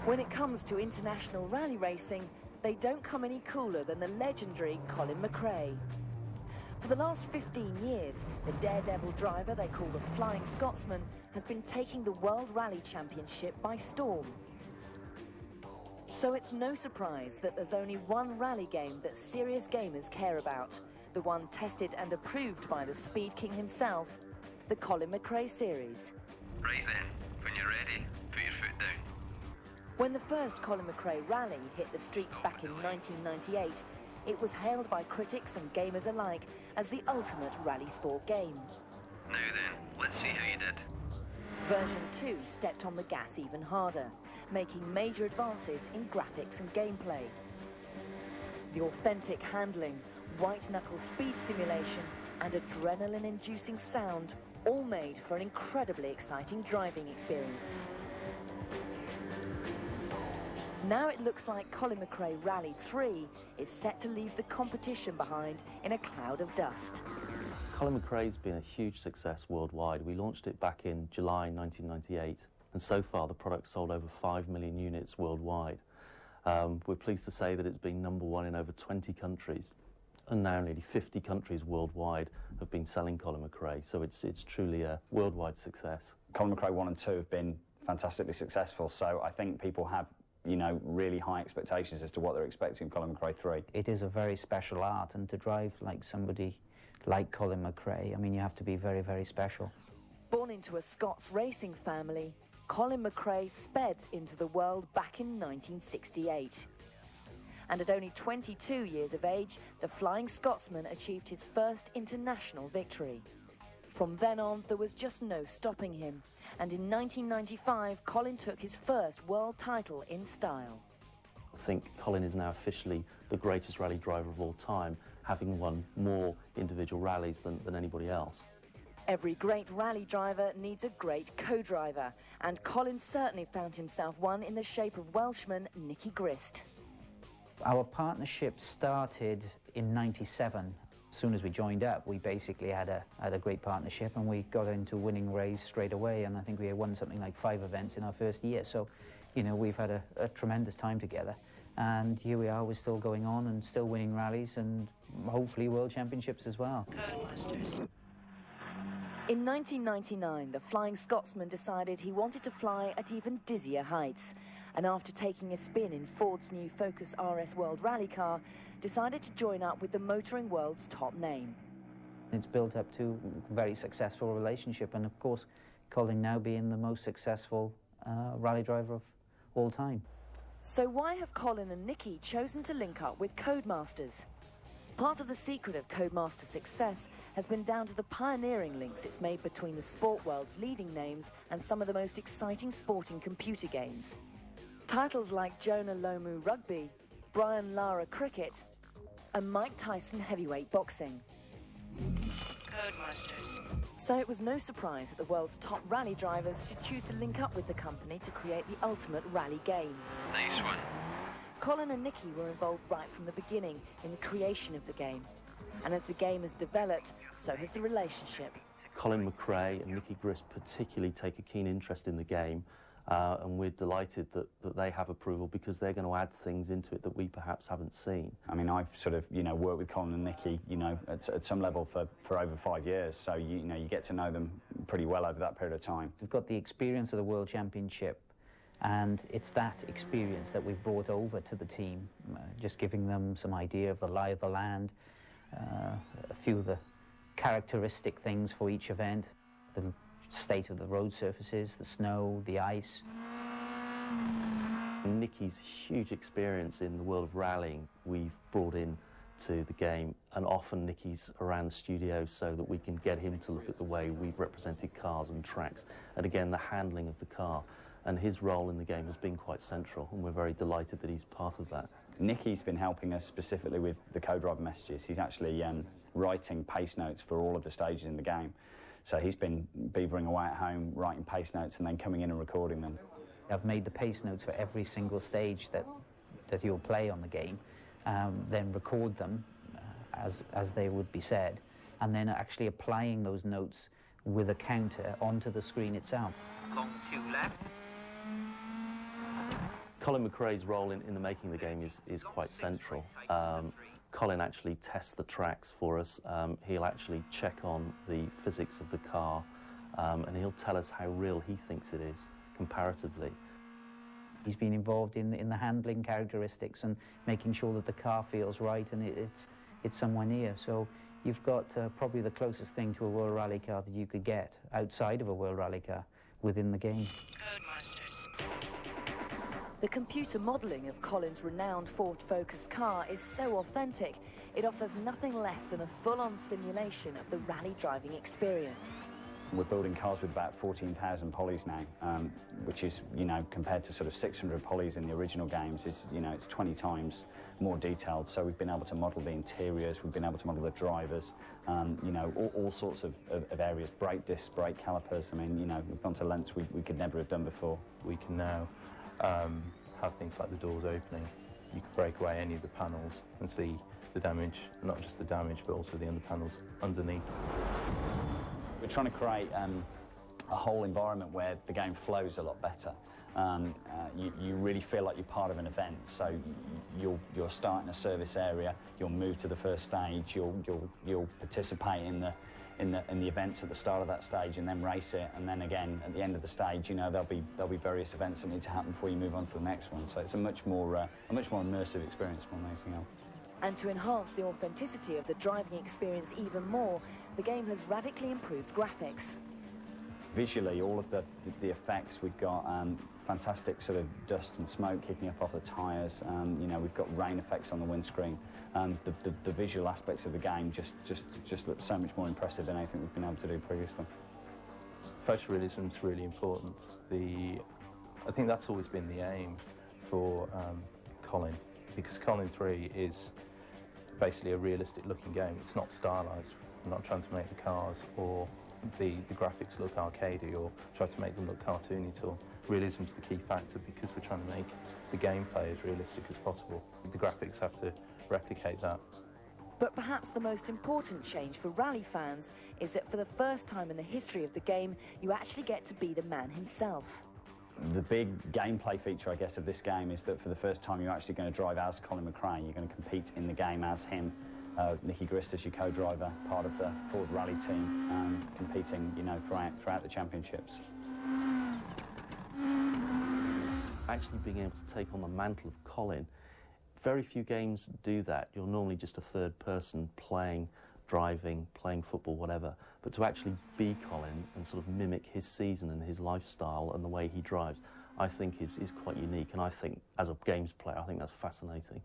When it comes to international rally racing, they don't come any cooler than the legendary Colin McRae. For the last 15 years, the daredevil driver they call the Flying Scotsman has been taking the World Rally Championship by storm. So it's no surprise that there's only one rally game that serious gamers care about, the one tested and approved by the Speed King himself, the Colin McRae series. Right then, when you're ready, put your foot down. When the first Colin McRae rally hit the streets back in 1998, it was hailed by critics and gamers alike as the ultimate rally sport game. Now then, let's see how you did. Version 2 stepped on the gas even harder, making major advances in graphics and gameplay. The authentic handling, white-knuckle speed simulation and adrenaline-inducing sound all made for an incredibly exciting driving experience. Now it looks like Colin McRae Rally 3 is set to leave the competition behind in a cloud of dust. Colin McRae's been a huge success worldwide. We launched it back in July 1998, and so far the product sold over 5 million units worldwide. We're pleased to say that it's been #1 in over 20 countries, and now nearly 50 countries worldwide have been selling Colin McRae, so it's truly a worldwide success. Colin McRae 1 and 2 have been fantastically successful, so I think people have, you know, really high expectations as to what they're expecting of Colin McRae 3. It is a very special art, and to drive like somebody like Colin McRae, I mean, you have to be very, very special. Born into a Scots racing family, Colin McRae sped into the world back in 1968. And at only 22 years of age, the Flying Scotsman achieved his first international victory. From then on, there was just no stopping him, and in 1995, Colin took his first world title in style. I think Colin is now officially the greatest rally driver of all time, having won more individual rallies than anybody else. Every great rally driver needs a great co-driver, and Colin certainly found himself one in the shape of Welshman Nicky Grist. Our partnership started in '97. As soon as we joined up, we basically had a great partnership, and we got into winning race straight away, and I think we won something like 5 events in our first year. So, you know, we've had a tremendous time together, and here we are, we're still going on and still winning rallies and hopefully world championships as well. In 1999, the Flying Scotsman decided he wanted to fly at even dizzier heights, and after taking a spin in Ford's new Focus RS World Rally car, decided to join up with the motoring world's top name. It's built up to a very successful relationship, and of course, Colin now being the most successful rally driver of all time. So why have Colin and Nicky chosen to link up with Codemasters? Part of the secret of Codemasters' success has been down to the pioneering links it's made between the sport world's leading names and some of the most exciting sporting computer games. Titles like Jonah Lomu Rugby, Brian Lara Cricket, and Mike Tyson Heavyweight Boxing. Codemasters. So it was no surprise that the world's top rally drivers should choose to link up with the company to create the ultimate rally game. Nice one. Colin and Nicky were involved right from the beginning in the creation of the game. And as the game has developed, so has the relationship. Colin McRae and Nicky Grist particularly take a keen interest in the game, and we're delighted that they have approval because they're going to add things into it that we perhaps haven't seen. I mean, I've sort of, you know, worked with Colin and Nicky, you know, at some level for over 5 years, so, you know, you get to know them pretty well over that period of time. We've got the experience of the World Championship, and it's that experience that we've brought over to the team, just giving them some idea of the lie of the land, a few of the characteristic things for each event, the state of the road surfaces, the snow, the ice. Nicky's huge experience in the world of rallying we've brought in to the game, and often Nicky's around the studio so that we can get him to look at the way we've represented cars and tracks, and again the handling of the car. And his role in the game has been quite central, and we're very delighted that he's part of that. Nicky's been helping us specifically with the co-driver messages. He's actually writing pace notes for all of the stages in the game. So he's been beavering away at home, writing pace notes and then coming in and recording them. I've made the pace notes for every single stage that you'll play on the game, then record them as they would be said, and then actually applying those notes with a counter onto the screen itself. Long 2 left. Colin McRae's role in the making of the game is quite central. Colin actually tests the tracks for us. He'll actually check on the physics of the car, and he'll tell us how real he thinks it is comparatively. He's been involved in the handling characteristics and making sure that the car feels right and it's somewhere near. So you've got probably the closest thing to a World Rally car that you could get outside of a World Rally car within the game. Codemasters. The computer modelling of Colin's renowned Ford Focus car is so authentic, it offers nothing less than a full-on simulation of the rally driving experience. We're building cars with about 14,000 polys now, which is, you know, compared to sort of 600 polys in the original games, is, you know, it's 20 times more detailed. So we've been able to model the interiors, we've been able to model the drivers, you know, all sorts of areas, brake discs, brake calipers. I mean, you know, we've gone to lengths we could never have done before. We can now have things like the doors opening. You can break away any of the panels and see the damage, not just the damage, but also the other panels underneath. We're trying to create a whole environment where the game flows a lot better. You really feel like you're part of an event. So you're starting a service area, you'll move to the first stage, you'll participate in the events at the start of that stage and then race it, and then again at the end of the stage, you know, there'll be various events that need to happen before you move on to the next one. So it's a much more immersive experience more than anything else. And to enhance the authenticity of the driving experience even more, the game has radically improved graphics. Visually, all of the effects, we've got fantastic sort of dust and smoke kicking up off the tyres. You know, we've got rain effects on the windscreen. The visual aspects of the game just look so much more impressive than anything we've been able to do previously. Photorealism is really important. I think that's always been the aim for Colin, because Colin 3 is basically a realistic looking game. It's not stylised. We're not trying to make the cars or the graphics look arcadey or try to make them look cartoony at all. Realism's the key factor because we're trying to make the gameplay as realistic as possible. The graphics have to replicate that. But perhaps the most important change for rally fans is that for the first time in the history of the game, you actually get to be the man himself. The big gameplay feature, I guess, of this game is that for the first time you're actually going to drive as Colin McRae. You're going to compete in the game as him. Nicky Grista's your co-driver, part of the Ford Rally team, competing, you know, throughout the championships. Actually being able to take on the mantle of Colin, very few games do that. You're normally just a third person playing, driving, playing football, whatever. But to actually be Colin and sort of mimic his season and his lifestyle and the way he drives, I think is quite unique. And I think, as a games player, I think that's fascinating.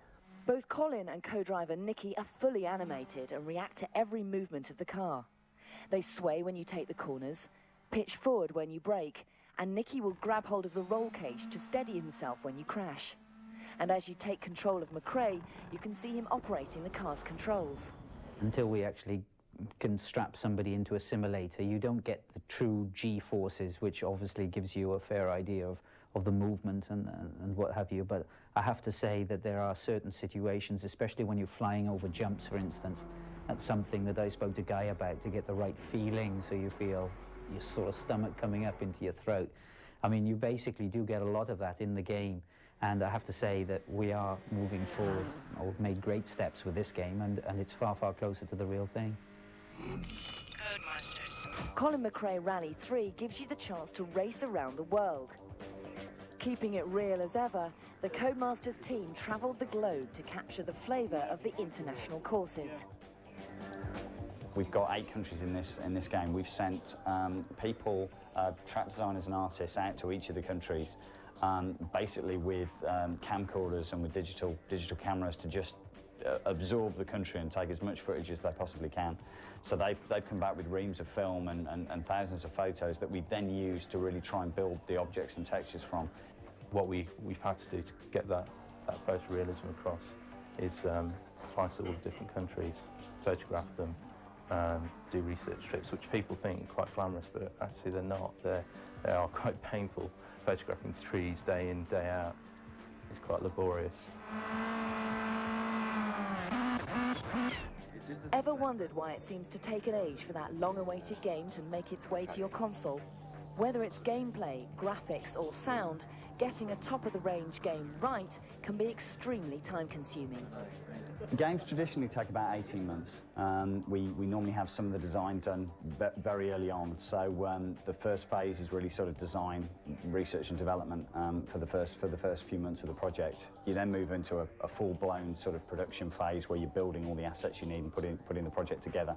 Both Colin and co-driver Nicky are fully animated and react to every movement of the car. They sway when you take the corners, pitch forward when you brake, and Nicky will grab hold of the roll cage to steady himself when you crash. And as you take control of McRae, you can see him operating the car's controls. Until we actually can strap somebody into a simulator, you don't get the true G-forces, which obviously gives you a fair idea of the movement and what have you. But I have to say that there are certain situations, especially when you're flying over jumps, for instance, that's something that I spoke to Guy about, to get the right feeling so you feel your sort of stomach coming up into your throat. I mean, you basically do get a lot of that in the game. And I have to say that we are moving forward. We've made great steps with this game, and it's far, far closer to the real thing. Codemasters. Colin McRae Rally 3 gives you the chance to race around the world. Keeping it real as ever, the Codemasters team travelled the globe to capture the flavour of the international courses. We've got 8 countries in this game. We've sent people, track designers and artists out to each of the countries, basically with camcorders and with digital cameras to just absorb the country and take as much footage as they possibly can. So they've come back with reams of film and thousands of photos that we then use to really try and build the objects and textures from. What we've had to do to get that photorealism across is fly to all the different countries, photograph them, do research trips, which people think are quite glamorous, but actually they're not. They are quite painful. Photographing trees day in, day out is quite laborious. Ever wondered why it seems to take an age for that long-awaited game to make its way to your console? Whether it's gameplay, graphics or sound, getting a top-of-the-range game right can be extremely time-consuming. Games traditionally take about 18 months. We normally have some of the design done very early on, so the first phase is really sort of design, research and development for the first few months of the project. You then move into a full-blown sort of production phase where you're building all the assets you need and putting the project together.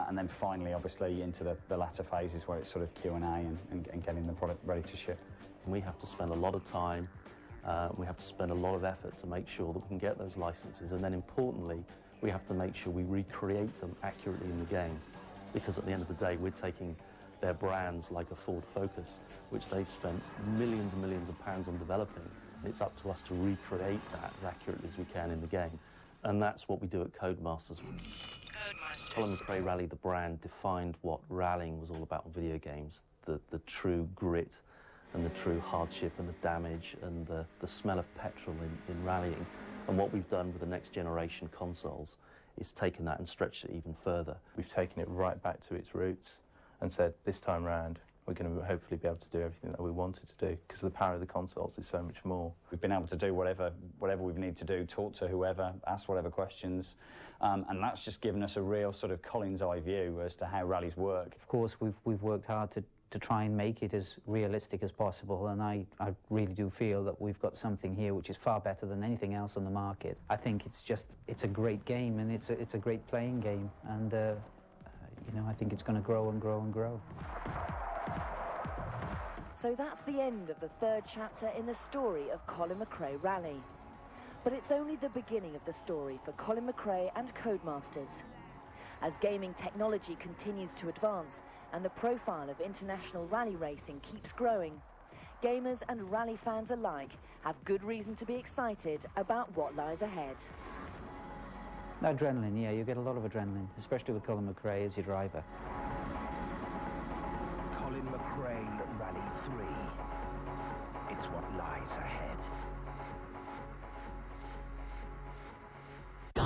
And then finally, obviously, into the latter phases where it's sort of Q&A and getting the product ready to ship. We have to spend a lot of time, we have to spend a lot of effort to make sure that we can get those licenses, and then importantly, we have to make sure we recreate them accurately in the game, because at the end of the day, we're taking their brands like a Ford Focus, which they've spent millions and millions of pounds on developing. It's up to us to recreate that as accurately as we can in the game, and that's what we do at Codemasters. Colin McRae Rally, the brand, defined what rallying was all about in video games, the true grit and the true hardship and the damage and the smell of petrol in rallying. And what we've done with the next generation consoles is taken that and stretched it even further. We've taken it right back to its roots and said, this time round, we're going to hopefully be able to do everything that we wanted to do, because the power of the consoles is so much more. We've been able to do whatever we need to do, talk to whoever, ask whatever questions, and that's just given us a real sort of Colin's eye view as to how rallies work. Of course, we've worked hard to try and make it as realistic as possible, and I really do feel that we've got something here which is far better than anything else on the market. I think it's a great game, and it's a great playing game, and you know, I think it's going to grow and grow and grow. So that's the end of the third chapter in the story of Colin McRae Rally. But it's only the beginning of the story for Colin McRae and Codemasters. As gaming technology continues to advance and the profile of international rally racing keeps growing, gamers and rally fans alike have good reason to be excited about what lies ahead. Adrenaline, yeah, you get a lot of adrenaline, especially with Colin McRae as your driver. Colin McRae Rally 3. It's what lies ahead.